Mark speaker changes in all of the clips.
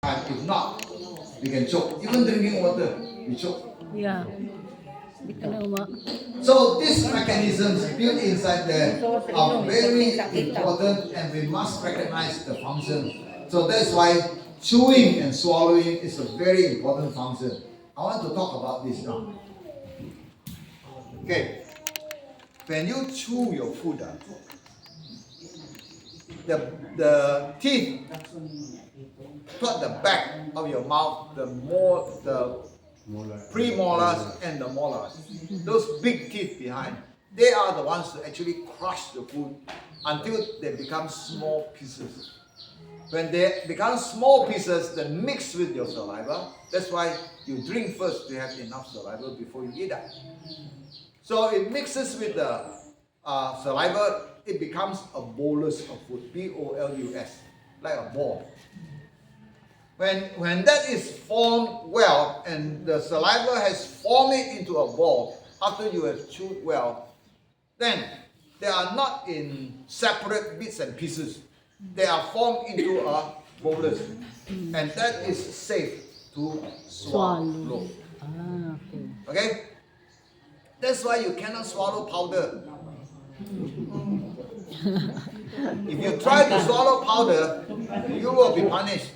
Speaker 1: time. If not, we can choke. Even drinking water, we choke.
Speaker 2: Yeah. Di ka na
Speaker 1: So these mechanisms built inside there are very important, and we must recognize the function. So that's why chewing and swallowing is a very important function. I want to talk about this now. Okay, when you chew your food, the teeth toward the back of your mouth, the premolars and the molars, those big teeth behind, they are the ones to actually crush the food until they become small pieces. When they become small pieces, they mix with your saliva. That's why you drink first to have enough saliva before you eat that. So it mixes with the saliva, it becomes a bolus of food, B-O-L-U-S, like a ball. When that is formed well and the saliva has formed it into a ball after you have chewed well, then they are not in separate bits and pieces. They are formed into a bolus, and that is safe to swallow.
Speaker 2: Ah, okay.
Speaker 1: Okay? That's why you cannot swallow powder. If you try to swallow powder, you will be punished.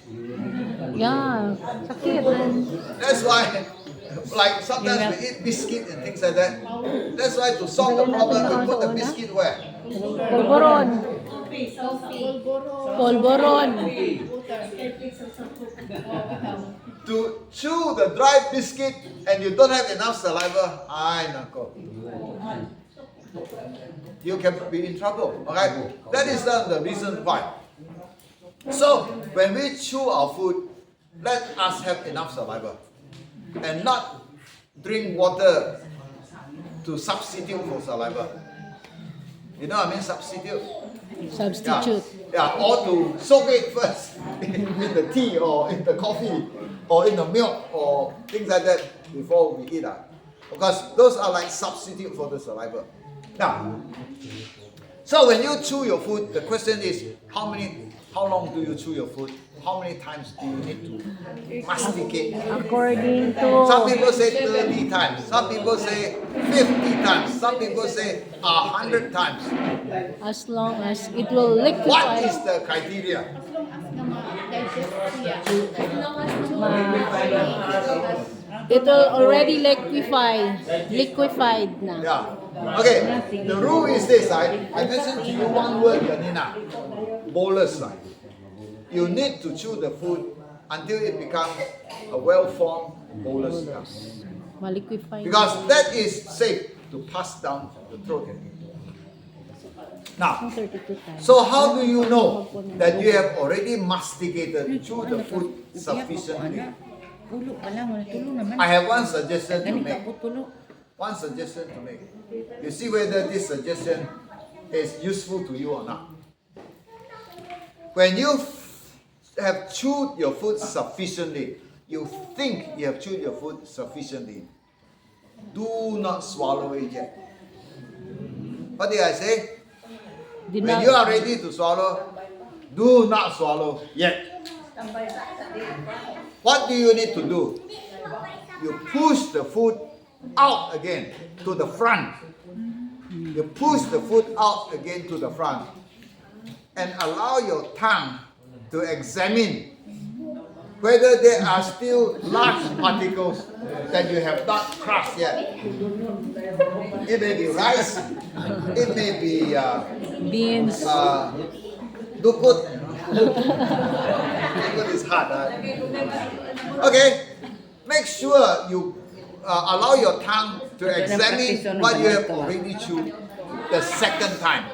Speaker 2: Yeah. Sakit.
Speaker 1: That's why, like sometimes we eat biscuit and things like that. That's why to solve the problem, we put the biscuit where?
Speaker 2: Polvoron. Polvoron.
Speaker 1: To chew the dry biscuit and you don't have enough saliva, ay nako. You can be in trouble. Okay? That is the reason why. So when we chew our food, let us have enough saliva and not drink water to substitute for saliva. You know what I mean, substitute?
Speaker 2: Substitute.
Speaker 1: Yeah, or to soak it first in the tea or in the coffee or in the milk or things like that before we eat. Because those are like substitute for the saliva. Now, so when you chew your food, the question is how long do you chew your food? How many times do you need to masticate?
Speaker 2: According to...
Speaker 1: Some people say 30 times, some people say 50 times, some people say 100 times.
Speaker 2: As long as it will liquefy.
Speaker 1: What is the criteria?
Speaker 2: It will already liquefied na.
Speaker 1: Yeah. Okay. The rule is this, right? I mentioned to you one word, Janina. Bolus, right? You need to chew the food until it becomes a well-formed bolus.
Speaker 2: Maliquefy.
Speaker 1: Because that is safe to pass down the throat. Now,
Speaker 2: 32 times.
Speaker 1: so how do you know that you have already masticated, chewed the food sufficiently? I have one suggestion to make. One suggestion to make. You see whether this suggestion is useful to you or not. When you have chewed your food sufficiently, you think you have chewed your food sufficiently, do not swallow it yet. What did I say? When you are ready to swallow, do not swallow yet. What do you need to do? You push the food out again to the front. You push the food out again to the front and allow your tongue to examine whether there are still large particles that you have not crushed yet. It may be rice, it may be
Speaker 2: beans.
Speaker 1: dukut. Dukut is hard. Okay, make sure you allow your tongue to examine what you have already chewed the second time.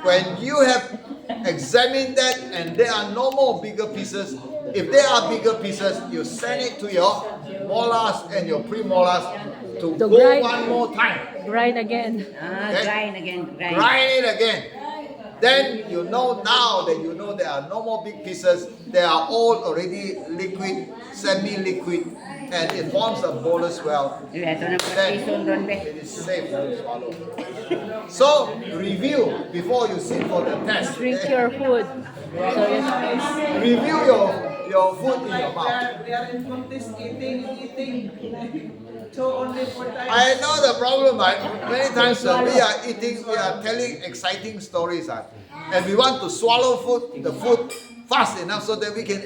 Speaker 1: When you have examined that and there are no more bigger pieces, if there are bigger pieces, you send it to your molars and your premolars to go
Speaker 2: grind.
Speaker 1: one more time.
Speaker 2: Grind again.
Speaker 1: Okay?
Speaker 3: Grind again.
Speaker 1: Grind it again. Then you know now that you know there are no more big pieces. They are all already liquid, semi-liquid, and it forms a bolus well. Then it is safe to swallow. So review before you sit for the test.
Speaker 2: Drink your food. So
Speaker 1: Review your your food in your mouth.
Speaker 3: We are in contest eating. So only 4 times.
Speaker 1: I know the problem, right? Many times we are eating, we are telling exciting stories, right? And we want to swallow the food fast enough so that we can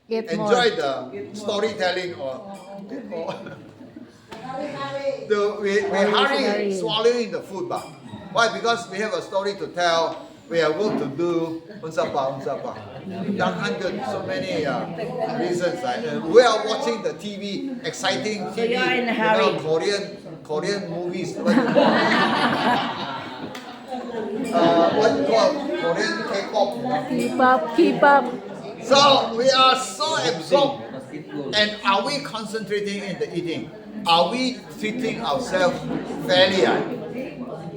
Speaker 2: Get
Speaker 1: enjoy
Speaker 2: more.
Speaker 1: the storytelling we hurry swallowing the food. But why? Because we have a story to tell, we have work to do. So many reasons. Right? We are watching the TV, exciting TV,
Speaker 4: So you are in a hurry.
Speaker 1: Korean movies. What you call Korean K-pop?
Speaker 2: Keep up.
Speaker 1: So we are so absorbed. And are we concentrating in the eating? Are we treating ourselves fairly?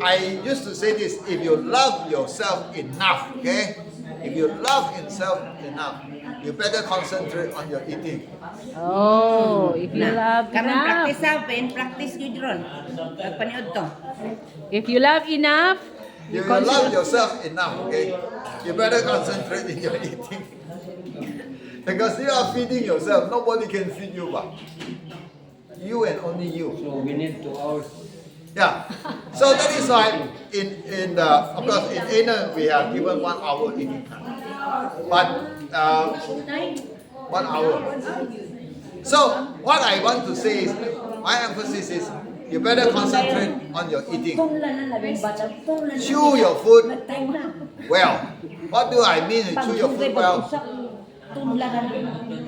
Speaker 1: I used to say this: if you love yourself enough, okay? If you love yourself enough, you better concentrate on your eating.
Speaker 2: Oh, if you love
Speaker 4: Karon
Speaker 2: enough.
Speaker 4: practice Pen, practice gyud ron. Pagpaniud to.
Speaker 2: If you love enough,
Speaker 1: If you love yourself enough, okay, you better concentrate in your eating. Because you are feeding yourself, nobody can feed you but you and only you.
Speaker 5: So we need 2 hours.
Speaker 1: Yeah. So that is why of course in Aina we are given 1 hour eating time. But 1 hour. So what I want to say is, my emphasis is you better concentrate on your eating. Chew your food well. What do I mean with chew your food well?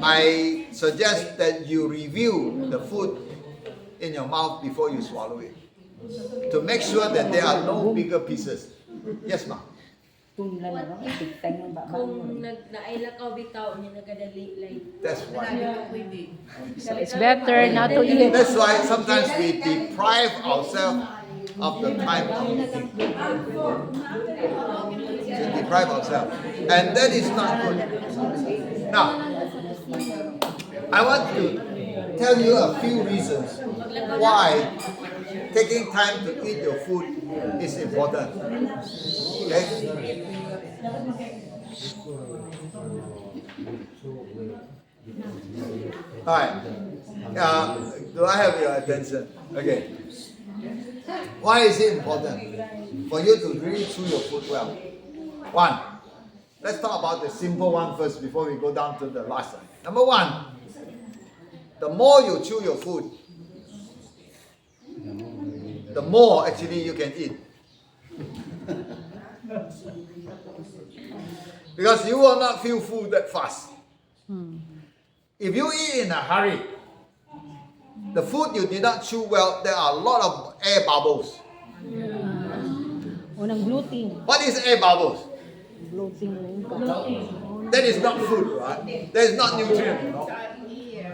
Speaker 1: I suggest that you review the food in your mouth before you swallow it, to make sure that there are no bigger pieces. Yes, ma'am.
Speaker 6: Kung nailakaw bitaw niya nagadali like
Speaker 1: That's why.
Speaker 2: so it's better not to eat.
Speaker 1: That's why sometimes we deprive ourselves of the time of eating. We deprive ourselves, and that is not good. Now, I want to tell you a few reasons why taking time to eat your food is important. Okay? Alright. Do I have your attention? Okay. Why is it important for you to really chew your food well? One, let's talk about the simple one first before we go down to the last one. Number one, the more you chew your food, the more actually you can eat. Because you will not feel full that fast. If you eat in a hurry, the food you did not chew well, there are a lot of air bubbles.
Speaker 2: Unang bloating.
Speaker 1: What is air bubbles?
Speaker 2: Bloating.
Speaker 1: That is not food, right? That is not nutrient, you know.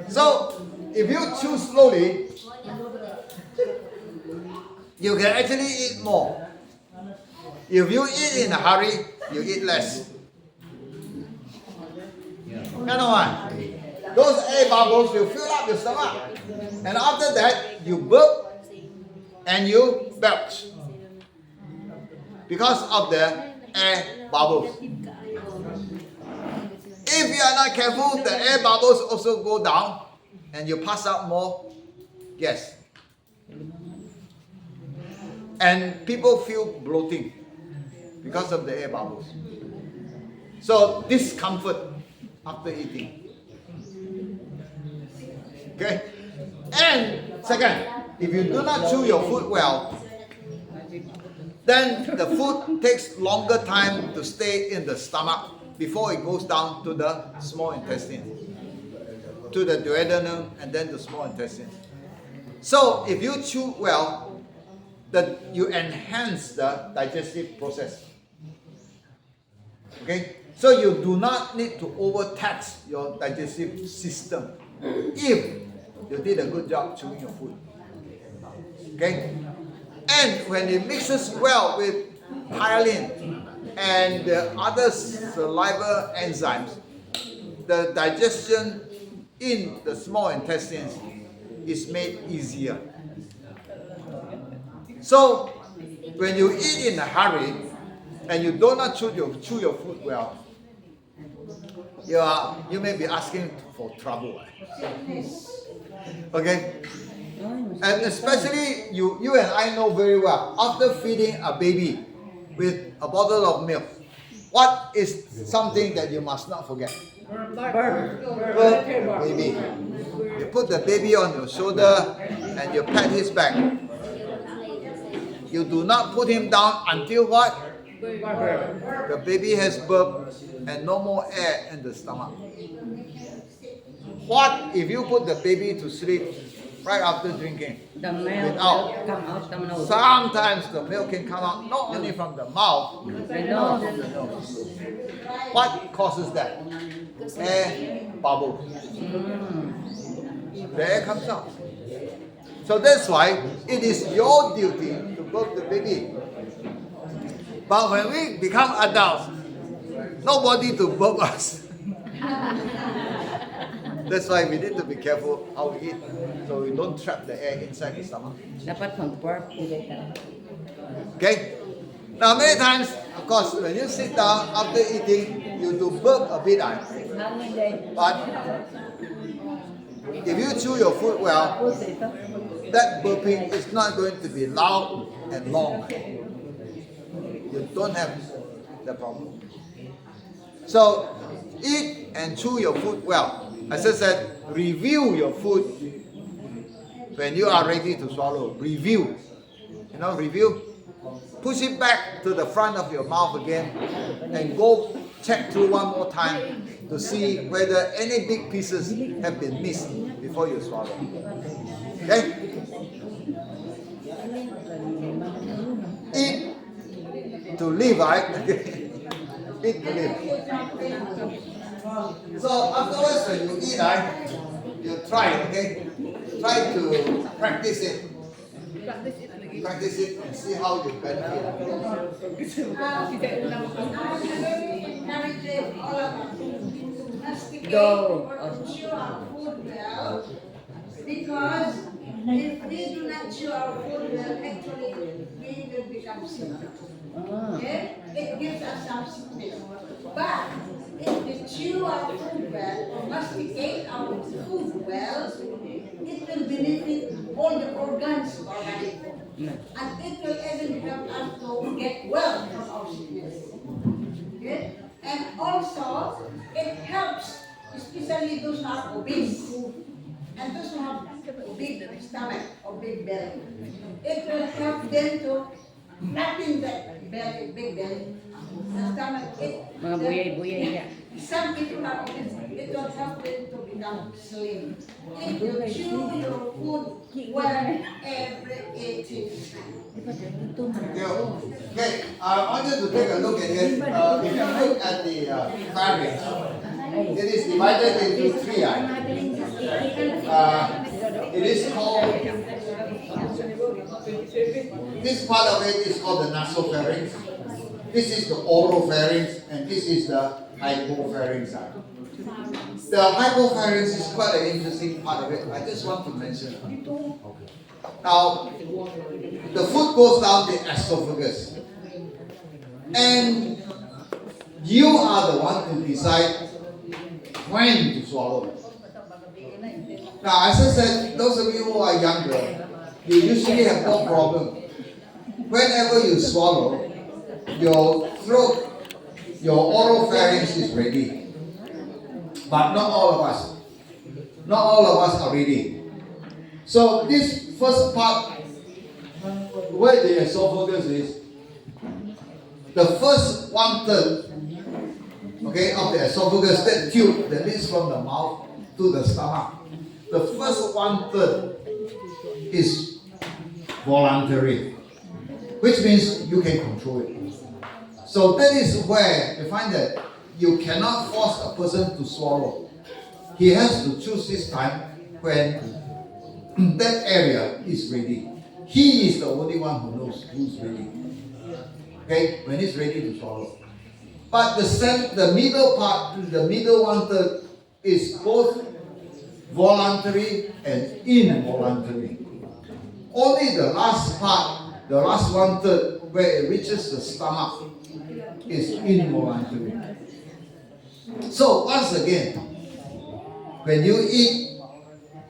Speaker 1: So, if you chew slowly, you can actually eat more. If you eat in a hurry, you eat less. Kind of one. Those air bubbles will fill up your stomach. And after that, you burp and you belch. Because of the air bubbles. If you are not careful, the air bubbles also go down and you pass out more gas. And people feel bloating because of the air bubbles. So discomfort after eating. Okay? And second, if you do not chew your food well, then the food takes longer time to stay in the stomach before it goes down to the small intestine, to the duodenum and then the small intestine. So if you chew well, you enhance the digestive process. Okay? So you do not need to overtax your digestive system if you did a good job chewing your food. Okay? And when it mixes well with hyaline and the other saliva enzymes, the digestion in the small intestines is made easier. So, when you eat in a hurry and you do not chew your food well, you may be asking for trouble. Okay? And especially you and I know very well, after feeding a baby with a bottle of milk, what is something that you must not forget? Burp baby. You put the baby on your shoulder and you pat his back. You do not put him down until what? The baby has burped and no more air in the stomach. What if you put the baby to sleep right after drinking?
Speaker 4: The milk
Speaker 1: Without.
Speaker 4: come out the nose.
Speaker 1: Sometimes the milk can come out not only from the mouth,
Speaker 4: The nose.
Speaker 1: what causes that? Air bubble. The air comes out. So that's why it is your duty to burp the baby. But when we become adults, nobody to burp us. That's why we need to be careful how we eat, so we don't trap the air inside the stomach.
Speaker 4: Dapat mag-burp.
Speaker 1: Okay? Now many times, of course, when you sit down after eating, you do burp a bit. But if you chew your food well, that burping is not going to be loud and long. You don't have the problem. So eat and chew your food well. As I said, review your food when you are ready to swallow. Review. You know, review. Push it back to the front of your mouth again and go check through one more time to see whether any big pieces have been missed before you swallow. Okay? Eat to live, right? Eat to live. So afterwards, when you eat, you try, okay? Try to practice it. Practice it and see how you benefit.
Speaker 5: Because if we do not chew our food well, actually we will become sick. Okay? It gives us some sickness. But if we chew our food well, or masticate our food well, it will benefit all the organs of our body. And it will even help us to get well from our sickness. Okay? And also, it helps, especially those who are obese and those who have a big stomach or big belly. It will help them to flatten that belly, big belly, the stomach.
Speaker 4: Mga buyay-buyay niya.
Speaker 5: Some people are obese. It will help them to become slim. If you chew your food well every 18
Speaker 1: Okay, I want you to take a look at it. If you look at the pharynx, it is divided into three. It is called, this part of it is called the nasopharynx. This is the oropharynx, and this is the hypopharynx. The hypopharynx is quite an interesting part of it. I just want to mention. Now, the food goes down the esophagus, and you are the one to decide when to swallow. Now, as I said, those of you who are younger, you usually have no problem. Whenever you swallow, your throat, your oropharynx is ready. But not all of us. Not all of us are ready. So this first part, where the esophagus is, the first 1/3, okay, of the esophagus, that tube that leads from the mouth to the stomach, the first 1/3 is voluntary, which means you can control it. So that is where you find that you cannot force a person to swallow. He has to choose his time when that area is ready. He is the only one who knows who's ready. Okay, when he's ready to swallow. But the middle part, the middle 1/3 is both voluntary and involuntary. Only the last part, the last 1/3, where it reaches the stomach, is involuntary. So once again, when you eat,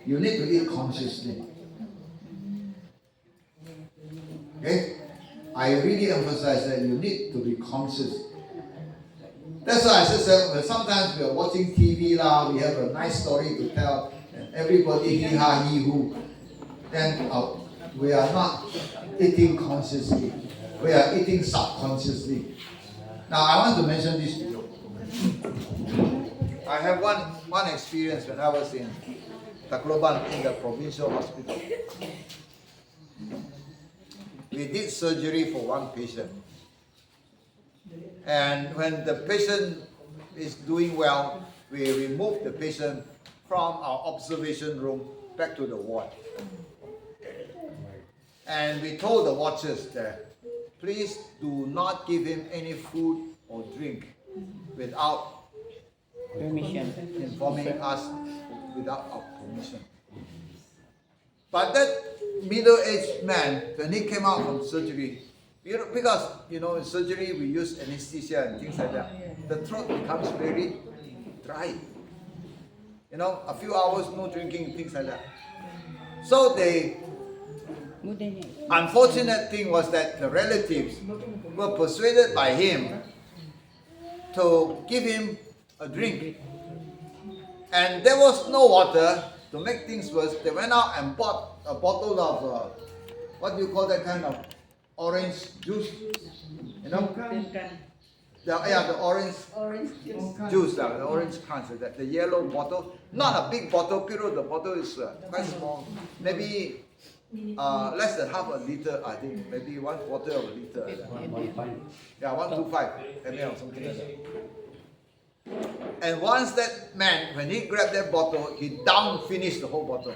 Speaker 1: you need to eat consciously. Okay? I really emphasize that you need to be conscious. That's why I said sometimes we are watching TV lah, we have a nice story to tell, and everybody hee ha hee hoo. Then we are not eating consciously. We are eating subconsciously. Now I want to mention this to you. I have one experience when I was in Tacloban in the provincial hospital. We did surgery for one patient. And when the patient is doing well, we remove the patient from our observation room back to the ward. And we told the watchers that please do not give him any food or drink without
Speaker 4: Permission.
Speaker 1: informing us, without our permission. But that middle-aged man, when he came out from surgery, because in surgery we use anesthesia and things like that, the throat becomes very dry. A few hours no drinking, things like that. So the unfortunate thing was that the relatives were persuaded by him to give him a drink. And there was no water. To make things worse, they went out and bought a bottle of, what do you call that kind of orange juice? The orange juice, the orange cans, the yellow bottle. Not a big bottle, Piro, the bottle is quite small. Maybe less than half a liter, I think. Maybe 1/4 of a liter. Yeah, 125 ml, something like that. And once that man, when he grabbed that bottle, he finished the whole bottle.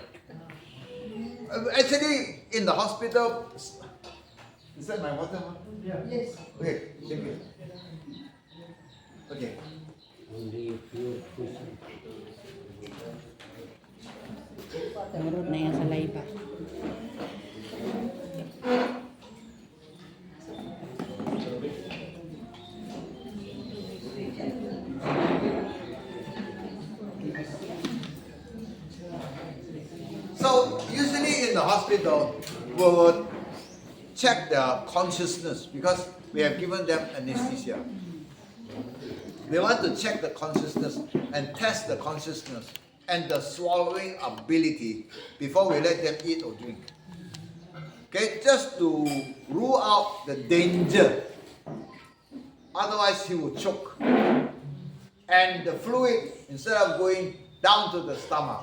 Speaker 1: Actually, in the hospital, is that my water? Yeah. Yes. Okay, thank you. Okay.
Speaker 4: Nurut na yan sa layba.
Speaker 1: So usually in the hospital, we will check their consciousness because we have given them anesthesia. We want to check the consciousness and test the consciousness and the swallowing ability before we let them eat or drink. Okay, just to rule out the danger. Otherwise he will choke. And the fluid, instead of going down to the stomach,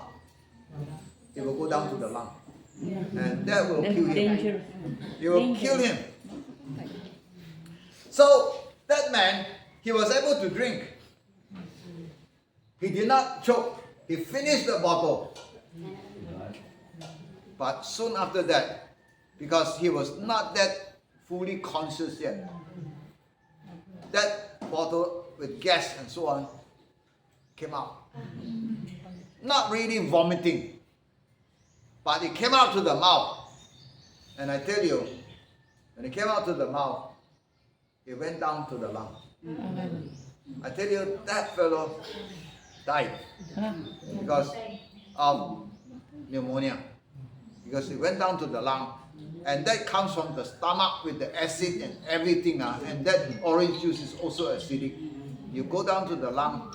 Speaker 1: it will go down to the lung. And that will kill him. It will kill him. So that man, he was able to drink. He did not choke. He finished the bottle. But soon after that, because he was not that fully conscious yet, that bottle with gas and so on came out. Not really vomiting, but it came out to the mouth. And I tell you, when it came out to the mouth, it went down to the lung. I tell you, that fellow died because of pneumonia. Because it went down to the lung. And that comes from the stomach with the acid and everything. And that orange juice is also acidic. You go down to the lung,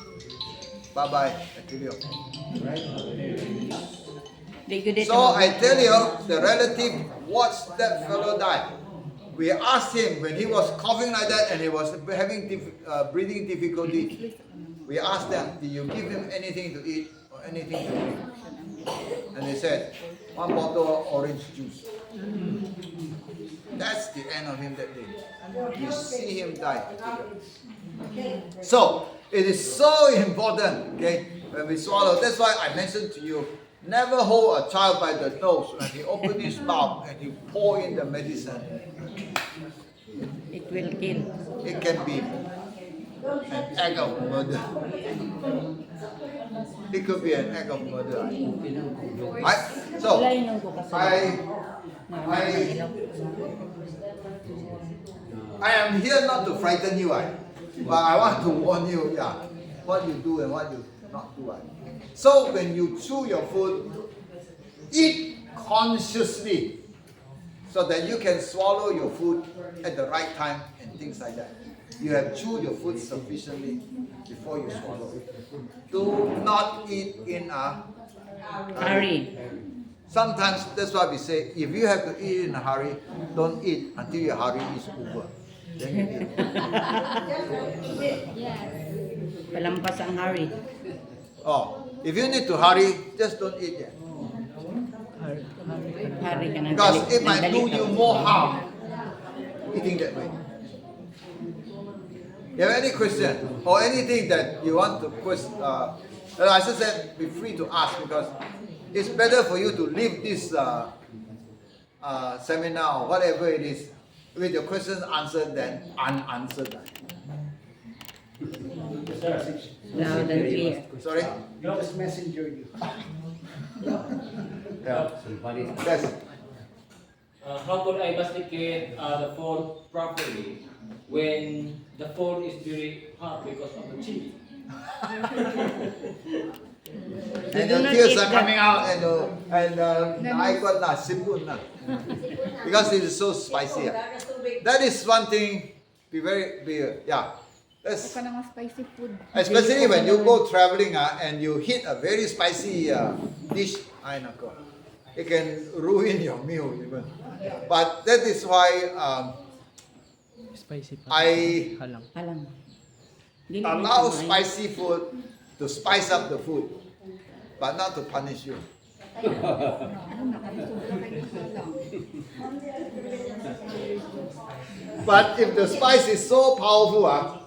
Speaker 1: bye-bye, I tell you. So I tell you, the relative watched that fellow die. We asked him when he was coughing like that and he was having breathing difficulty. We asked them, did you give him anything to eat or anything to drink? And they said, 1 bottle of orange juice. That's the end of him that day. You see him die. So it is so important, okay, when we swallow. That's why I mentioned to you, never hold a child by the nose when he opens his mouth and he pour in the medicine.
Speaker 4: It will kill.
Speaker 1: It can be an act of murder. It could be an act of murder. Right? So, I am here not to frighten you, but I want to warn you, what you do and what you not do. Right? So when you chew your food, eat consciously so that you can swallow your food at the right time and things like that. You have chewed your food sufficiently before you swallow it. Do not eat in a
Speaker 4: Hurry.
Speaker 1: Sometimes that's why we say if you have to eat in a hurry, don't eat until your hurry is over. Then you eat.
Speaker 4: Palampas ang hurry.
Speaker 1: Oh, if you need to hurry, just don't eat yet.
Speaker 4: Hurry ka ng
Speaker 1: Because
Speaker 4: dali-
Speaker 1: it
Speaker 4: ng
Speaker 1: might
Speaker 4: dali
Speaker 1: do
Speaker 4: ka.
Speaker 1: you more harm eating that way. You have any question or anything that you want to question? As I said, be free to ask because it's better for you to leave this seminar or whatever it is with your questions answered than unanswered.
Speaker 4: Loud and clear.
Speaker 1: Sorry?
Speaker 7: Just messenger you.
Speaker 1: Yeah. Yes.
Speaker 8: How could I masticate the food properly when the food is very hot because of the chili?
Speaker 1: And
Speaker 4: do
Speaker 1: the
Speaker 4: not
Speaker 1: tears
Speaker 4: eat
Speaker 1: are
Speaker 4: that.
Speaker 1: coming out and I got na sipun na because it is so spicy. That is one thing. Yeah. That's,
Speaker 9: spicy food.
Speaker 1: especially when you go traveling and you hit a very spicy dish, ay nako, it can ruin your meal even. But that is why I
Speaker 4: Alam. Dili
Speaker 1: allow
Speaker 4: mo kumain.
Speaker 1: spicy food to spice up the food, but not to punish you. But if the spice is so powerful,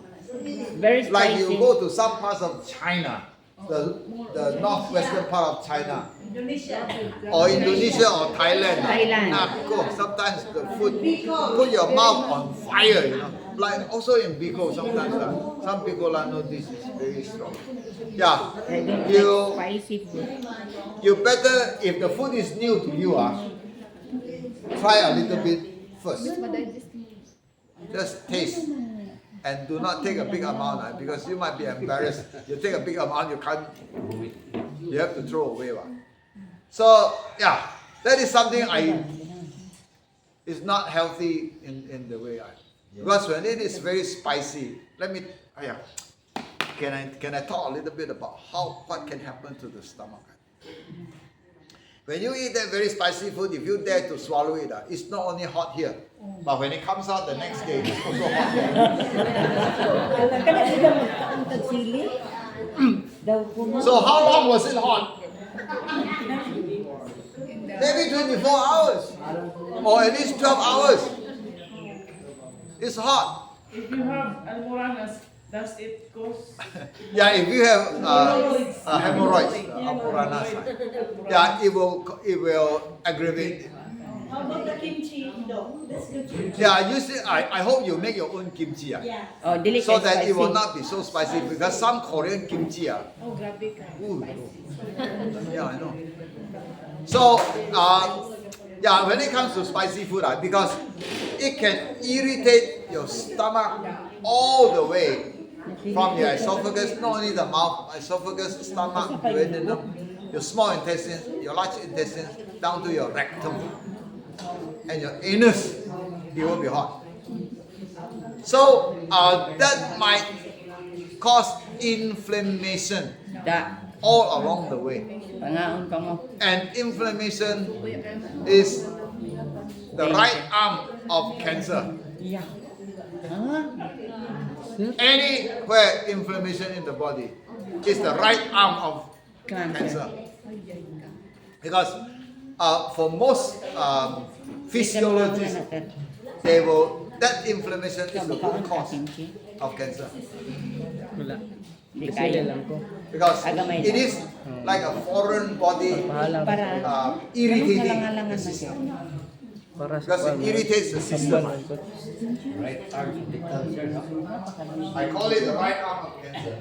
Speaker 4: Very
Speaker 1: like
Speaker 4: spicy.
Speaker 1: you go to some parts of China, the northwestern part of China, or Indonesia or Thailand,
Speaker 4: Thailand.
Speaker 1: nako, sometimes the food put your mouth on fire, you know. Like also in Bicol, sometimes some people know this is very strong. Yeah,
Speaker 4: I don't
Speaker 1: you
Speaker 4: like spicy food.
Speaker 1: you better if the food is new to you, try a little bit first. Just taste. And do not take a big amount because you might be embarrassed. You take a big amount, you have to throw away. So yeah, that is something it's not healthy in the way because when it is very spicy, can I talk a little bit about what can happen to the stomach? When you eat that very spicy food, if you dare to swallow it, it's not only hot here, but when it comes out the next day, it's also hot here. So how long was it hot? Maybe 24 hours, or at least 12 hours. It's hot.
Speaker 3: If you have almoranas, does it cause?
Speaker 1: Yeah, if you have hemorrhoids, almoranas, yeah, it will aggravate.
Speaker 5: How about the kimchi? No, that's good.
Speaker 1: Yeah, usually I hope you make your own kimchi.
Speaker 5: Yeah.
Speaker 4: Oh, dili
Speaker 1: So
Speaker 4: ka
Speaker 1: that it will
Speaker 4: spicy.
Speaker 1: not be so spicy because some Korean kimchi
Speaker 6: Oh, grabe ka.
Speaker 1: ooh. Yeah, I know. So yeah, when it comes to spicy food, because it can irritate your stomach all the way from your esophagus, not only the mouth, esophagus, stomach, duodenum, your small intestines, your large intestines, down to your rectum and your anus, it will be hot. So that might cause inflammation
Speaker 4: Da.
Speaker 1: all along the way.
Speaker 4: Pangaon ka mo.
Speaker 1: And inflammation is the right arm of cancer.
Speaker 4: Yeah. Ah,
Speaker 1: Anywhere inflammation in the body is the right arm of
Speaker 4: cancer.
Speaker 1: cancer. Because for most physiologists, that inflammation is the root cause of cancer.
Speaker 4: Di kaya.
Speaker 1: Because
Speaker 4: Agamay.
Speaker 1: it is like a foreign body
Speaker 4: Para.
Speaker 1: irritating
Speaker 4: Halang-halangan
Speaker 1: the
Speaker 4: na
Speaker 1: system.
Speaker 4: siya.
Speaker 1: Because it irritates the system.
Speaker 7: Right arm of the cancer.
Speaker 1: I call it the right arm of cancer.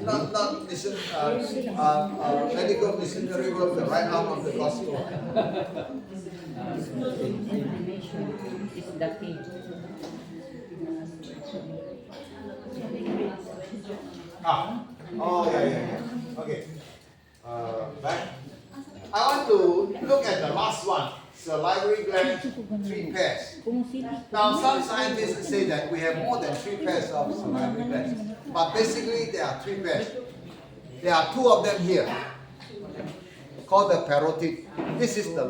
Speaker 1: not medical missionary work, the right arm of the gospel.
Speaker 4: Is the key.
Speaker 1: Oh, yeah. Okay. Back. I want to look at the last one. Salivary gland, 3 pairs. Now, some scientists say that we have more than 3 pairs of salivary glands, but basically there are 3 pairs. There are 2 of them here, called the parotid. This is the